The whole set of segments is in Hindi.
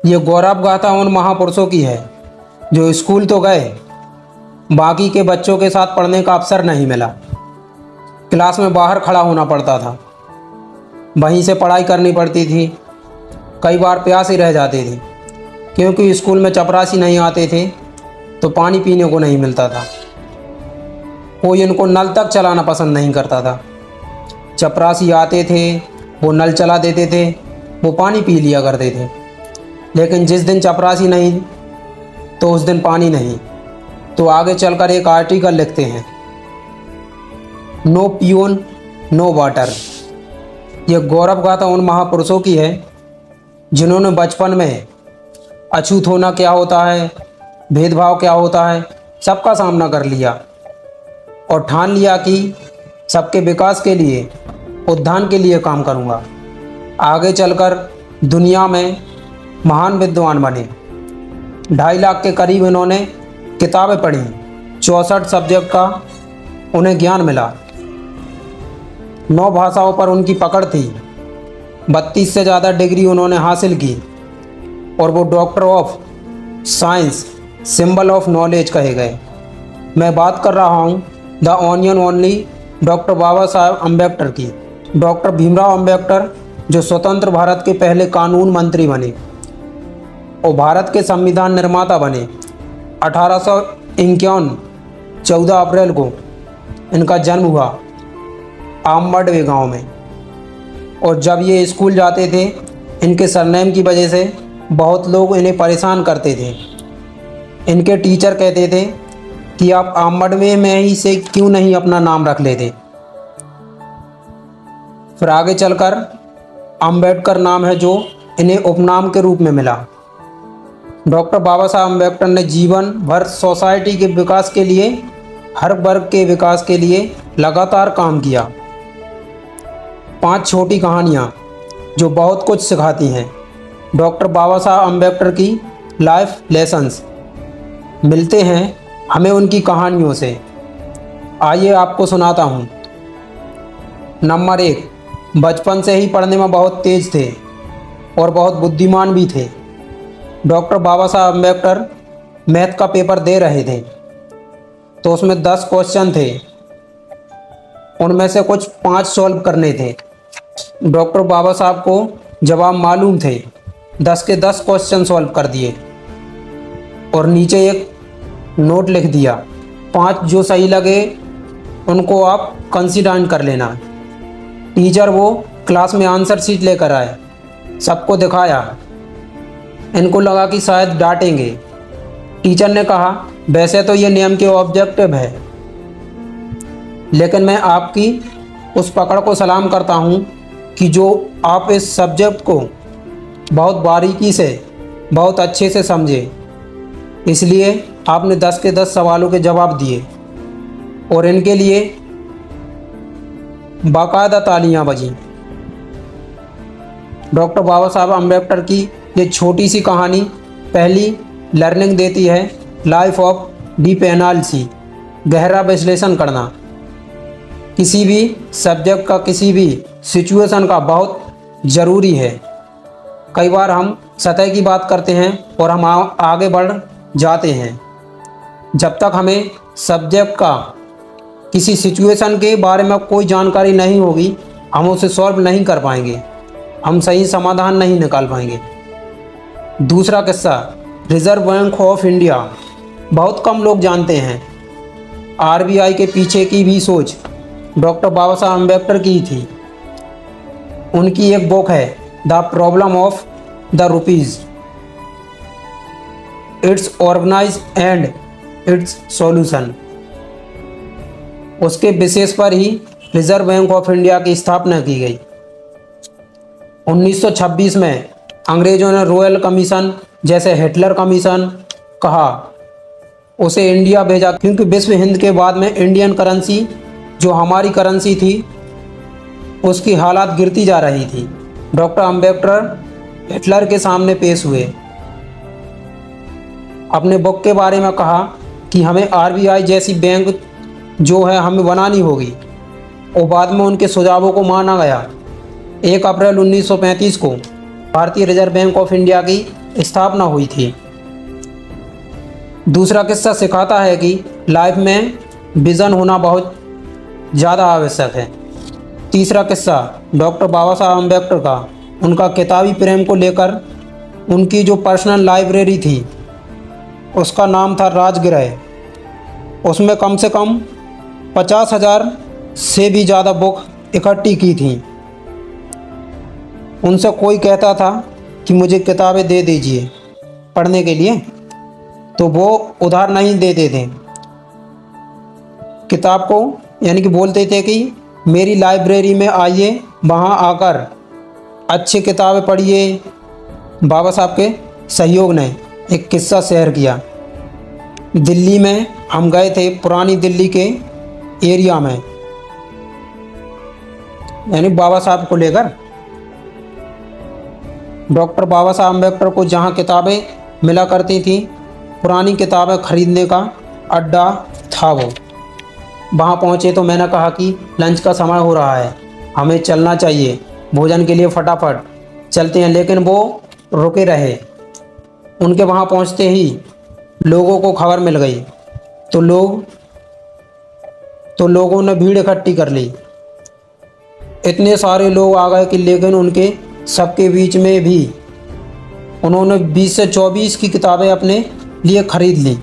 ये गौरव गाथा उन महापुरुषों की है जो स्कूल तो गए, बाकी के बच्चों के साथ पढ़ने का अवसर नहीं मिला। क्लास में बाहर खड़ा होना पड़ता था, वहीं से पढ़ाई करनी पड़ती थी। कई बार प्यास ही रह जाती थी क्योंकि स्कूल में चपरासी नहीं आते थे तो पानी पीने को नहीं मिलता था। कोई इनको नल तक चलाना पसंद नहीं करता था। चपरासी आते थे, वो नल चला देते थे, वो पानी पी लिया करते थे। लेकिन जिस दिन चपरासी नहीं तो उस दिन पानी नहीं। तो आगे चलकर एक आर्टिकल लिखते हैं, नो पियोन नो वाटर। ये गौरव गाथा उन महापुरुषों की है जिन्होंने बचपन में अछूत होना क्या होता है, भेदभाव क्या होता है, सबका सामना कर लिया और ठान लिया कि सबके विकास के लिए, उत्थान के लिए काम करूँगा। आगे चलकर दुनिया में महान विद्वान बने। 2.5 लाख के करीब इन्होंने किताबें पढ़ी, 64 सब्जेक्ट का उन्हें ज्ञान मिला। 9 भाषाओं पर उनकी पकड़ थी। 32 से ज़्यादा डिग्री उन्होंने हासिल की और वो doctor of science, symbol of knowledge कहे गए। मैं बात कर रहा हूँ द ऑनियन ओनली डॉक्टर बाबा साहब अम्बेडकर की। डॉक्टर भीमराव अम्बेडकर जो स्वतंत्र भारत के पहले कानून मंत्री बने और भारत के संविधान निर्माता बने। 1851 14 अप्रैल को इनका जन्म हुआ आम्बडवे गांव में। और जब ये स्कूल जाते थे, इनके सरनेम की वजह से बहुत लोग इन्हें परेशान करते थे। इनके टीचर कहते थे कि आप आम्बडवे में ही से क्यों नहीं अपना नाम रख लेते। फिर आगे चलकर अम्बेडकर नाम है जो इन्हें उपनाम के रूप में मिला। डॉक्टर बाबा साहब अम्बेडकर ने जीवन भर सोसाइटी के विकास के लिए, हर वर्ग के विकास के लिए लगातार काम किया। 5 छोटी कहानियाँ जो बहुत कुछ सिखाती हैं। डॉक्टर बाबा साहब अम्बेडकर की लाइफ लेसन्स मिलते हैं हमें उनकी कहानियों से। आइए आपको सुनाता हूँ। नंबर 1, बचपन से ही पढ़ने में बहुत तेज थे और बहुत बुद्धिमान भी थे। डॉक्टर बाबा साहब अम्बेडकर मैथ का पेपर दे रहे थे तो उसमें 10 क्वेश्चन थे, उनमें से कुछ 5 सॉल्व करने थे। डॉक्टर बाबा साहब को जवाब मालूम थे, 10 के 10 क्वेश्चन सॉल्व कर दिए और नीचे एक नोट लिख दिया, 5 जो सही लगे उनको आप कंसीडर कर लेना। टीचर वो क्लास में आंसर शीट लेकर आए, सबको दिखाया। इनको लगा कि शायद डांटेंगे। टीचर ने कहा, वैसे तो ये नियम के ऑब्जेक्टिव है, लेकिन मैं आपकी उस पकड़ को सलाम करता हूँ कि जो आप इस सब्जेक्ट को बहुत बारीकी से, बहुत अच्छे से समझे, इसलिए आपने 10 के 10 सवालों के जवाब दिए और इनके लिए बाकायदा तालियां बजी। डॉक्टर बाबा साहब अम्बेडकर की ये छोटी सी कहानी पहली लर्निंग देती है लाइफ ऑफ डीप एनालिसिस, गहरा विश्लेषण करना। किसी भी सब्जेक्ट का, किसी भी सिचुएशन का बहुत ज़रूरी है। कई बार हम सतह की बात करते हैं और हम आगे बढ़ जाते हैं। जब तक हमें सब्जेक्ट का, किसी सिचुएशन के बारे में कोई जानकारी नहीं होगी, हम उसे सॉल्व नहीं कर पाएंगे, हम सही समाधान नहीं निकाल पाएंगे। दूसरा किस्सा, रिजर्व बैंक ऑफ इंडिया। बहुत कम लोग जानते हैं आरबीआई के पीछे की भी सोच डॉक्टर बाबा साहब अम्बेडकर की थी। उनकी एक बुक है the problem of the rupees, its organise and its solution. उसके बेसिस पर ही रिजर्व बैंक ऑफ इंडिया की स्थापना की गई। 1926 में अंग्रेजों ने रॉयल कमीशन, जैसे हिटलर कमीशन कहा, उसे इंडिया भेजा क्योंकि विश्व हिंद के बाद में इंडियन करेंसी, जो हमारी करेंसी थी, उसकी हालात गिरती जा रही थी। डॉक्टर अम्बेडकर हिटलर के सामने पेश हुए, अपने बुक के बारे में कहा कि हमें आरबीआई जैसी बैंक जो है हमें बनानी होगी, और बाद में उनके सुझावों को माना गया। 1 अप्रैल 1935 को भारतीय रिजर्व बैंक ऑफ इंडिया की स्थापना हुई थी। दूसरा किस्सा सिखाता है कि लाइफ में विज़न होना बहुत ज़्यादा आवश्यक है। तीसरा किस्सा डॉक्टर बाबा साहब अम्बेडकर का, उनका किताबी प्रेम को लेकर उनकी जो पर्सनल लाइब्रेरी थी उसका नाम था राजगृह। उसमें कम से कम 50,000 से भी ज़्यादा बुक इकट्ठी की थी। उनसे कोई कहता था कि मुझे किताबें दे दीजिए पढ़ने के लिए, तो वो उधार नहीं देते थे किताब को, यानी कि बोलते थे कि मेरी लाइब्रेरी में आइए, वहाँ आकर अच्छी किताबें पढ़िए। बाबा साहब के सहयोग ने एक किस्सा शेयर किया। दिल्ली में हम गए थे, पुरानी दिल्ली के एरिया में, यानी बाबा साहब को लेकर। डॉक्टर बाबा साहब अम्बेडकर को जहाँ किताबें मिला करती थी, पुरानी किताबें खरीदने का अड्डा था वो। वहाँ पहुँचे तो मैंने कहा कि लंच का समय हो रहा है, हमें चलना चाहिए, भोजन के लिए फटाफट चलते हैं। लेकिन वो रुके रहे। उनके वहाँ पहुँचते ही लोगों को खबर मिल गई, तो लोगों ने भीड़ इकट्ठी कर ली। इतने सारे लोग आ गए कि लेकिन उनके सबके बीच में भी उन्होंने 20 से 24 की किताबें अपने लिए खरीद ली।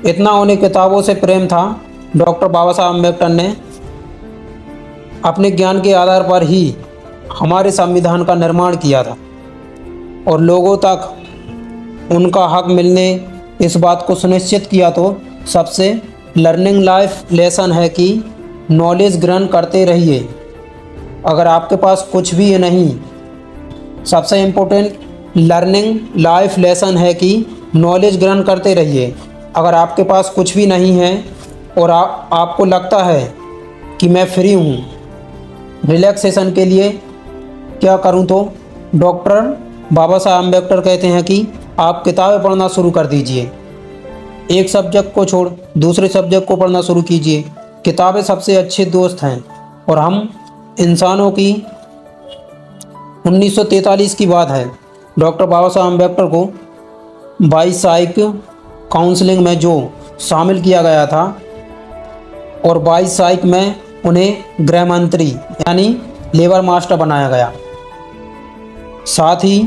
इतना उन्हें किताबों से प्रेम था। डॉक्टर बाबा साहब अम्बेडकर ने अपने ज्ञान के आधार पर ही हमारे संविधान का निर्माण किया था और लोगों तक उनका हक मिलने इस बात को सुनिश्चित किया। तो सबसे लर्निंग लाइफ लेसन है कि नॉलेज ग्रहण करते रहिए। अगर आपके पास कुछ भी नहीं, सबसे इम्पोर्टेंट लर्निंग लाइफ लेसन है कि नॉलेज ग्रहण करते रहिए। अगर आपके पास कुछ भी नहीं है और आपको लगता है कि मैं फ्री हूँ, रिलैक्सेशन के लिए क्या करूँ, तो डॉक्टर बाबा साहब अम्बेडकर कहते हैं कि आप किताबें पढ़ना शुरू कर दीजिए। एक सब्जेक्ट को छोड़ दूसरे सब्जेक्ट को पढ़ना शुरू कीजिए। किताबें सबसे अच्छे दोस्त हैं। और हम इंसानों की 1943 की बात है, डॉक्टर बाबा साहब अम्बेडकर को बाईसाइक काउंसलिंग में जो शामिल किया गया था और 22 में उन्हें गृह मंत्री यानी लेबर मास्टर बनाया गया। साथ ही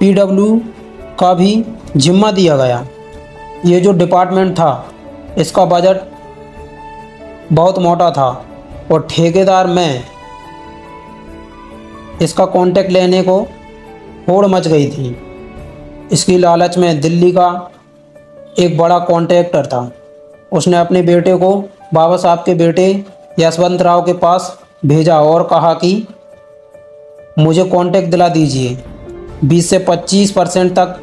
पीडब्ल्यू का भी जिम्मा दिया गया। ये जो डिपार्टमेंट था इसका बजट बहुत मोटा था और ठेकेदार में इसका कॉन्ट्रैक्ट लेने को होड़ मच गई थी। इसकी लालच में दिल्ली का एक बड़ा कॉन्ट्रैक्टर था, उसने अपने बेटे को बाबा साहब के बेटे यशवंत राव के पास भेजा और कहा कि मुझे कॉन्ट्रैक्ट दिला दीजिए, 20 से 25% तक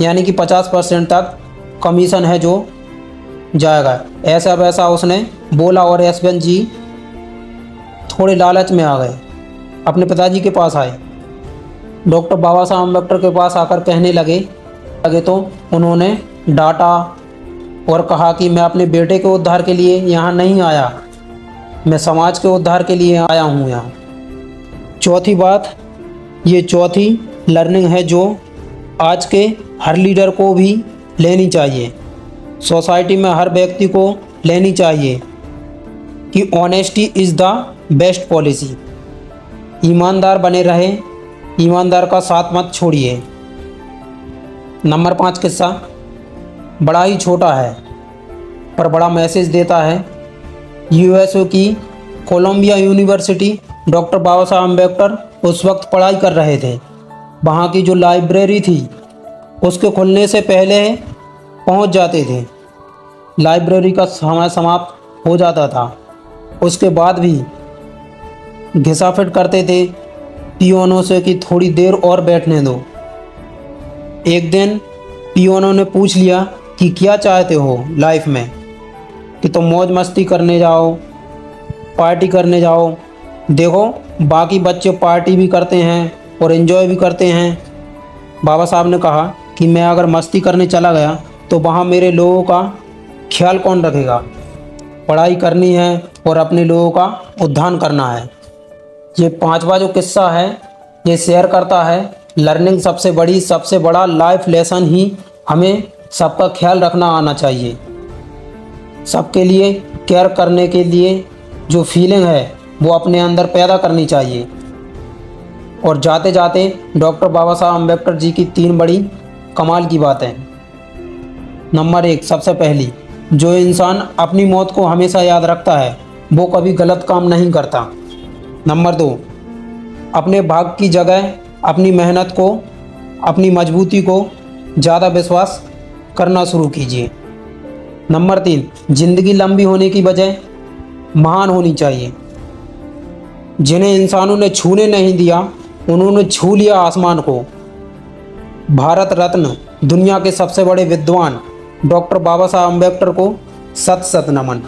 यानी कि 50% तक कमीशन है जो जाएगा। ऐसा वैसा उसने बोला और यशवंत जी थोड़े लालच में आ गए, अपने पिताजी के पास आए। डॉक्टर बाबा साहब अम्बेडकर के पास आकर कहने लगे तो उन्होंने डांटा और कहा कि मैं अपने बेटे के उद्धार के लिए यहाँ नहीं आया, मैं समाज के उद्धार के लिए आया हूँ यहाँ। चौथी बात, ये चौथी लर्निंग है जो आज के हर लीडर को भी लेनी चाहिए, सोसाइटी में हर व्यक्ति को लेनी चाहिए कि honesty is the best policy. ईमानदार बने रहे, ईमानदार का साथ मत छोड़िए। नंबर 5 किस्सा बड़ा ही छोटा है पर बड़ा मैसेज देता है। यूएसए की कोलंबिया यूनिवर्सिटी डॉक्टर बाबा साहब अम्बेडकर उस वक्त पढ़ाई कर रहे थे। वहाँ की जो लाइब्रेरी थी उसके खुलने से पहले पहुँच जाते थे। लाइब्रेरी का समय समाप्त हो जाता था, उसके बाद भी घिसाफिट करते थे पियोनों से कि थोड़ी देर और बैठने दो। एक दिन पियोनों ने पूछ लिया कि क्या चाहते हो लाइफ में, कि तुम मौज मस्ती करने जाओ, पार्टी करने जाओ। देखो बाकी बच्चे पार्टी भी करते हैं और एंजॉय भी करते हैं। बाबा साहब ने कहा कि मैं अगर मस्ती करने चला गया तो वहाँ मेरे लोगों का ख्याल कौन रखेगा। पढ़ाई करनी है और अपने लोगों का उद्धार करना है। ये 5वां जो किस्सा है ये शेयर करता है। लर्निंग सबसे बड़ा लाइफ लेसन ही हमें सबका ख्याल रखना आना चाहिए। सबके लिए केयर करने के लिए जो फीलिंग है वो अपने अंदर पैदा करनी चाहिए। और जाते जाते डॉक्टर बाबा साहब अम्बेडकर जी की 3 बड़ी कमाल की बातें। नंबर 1, सबसे पहली, जो इंसान अपनी मौत को हमेशा याद रखता है वो कभी गलत काम नहीं करता। नंबर 2, अपने भाग की जगह अपनी मेहनत को, अपनी मजबूती को ज़्यादा विश्वास करना शुरू कीजिए। नंबर 3, जिंदगी लंबी होने की बजाय महान होनी चाहिए। जिन्हें इंसानों ने छूने नहीं दिया उन्होंने छू लिया आसमान को। भारत रत्न, दुनिया के सबसे बड़े विद्वान डॉक्टर बाबा साहब अम्बेडकर को सत सत नमन।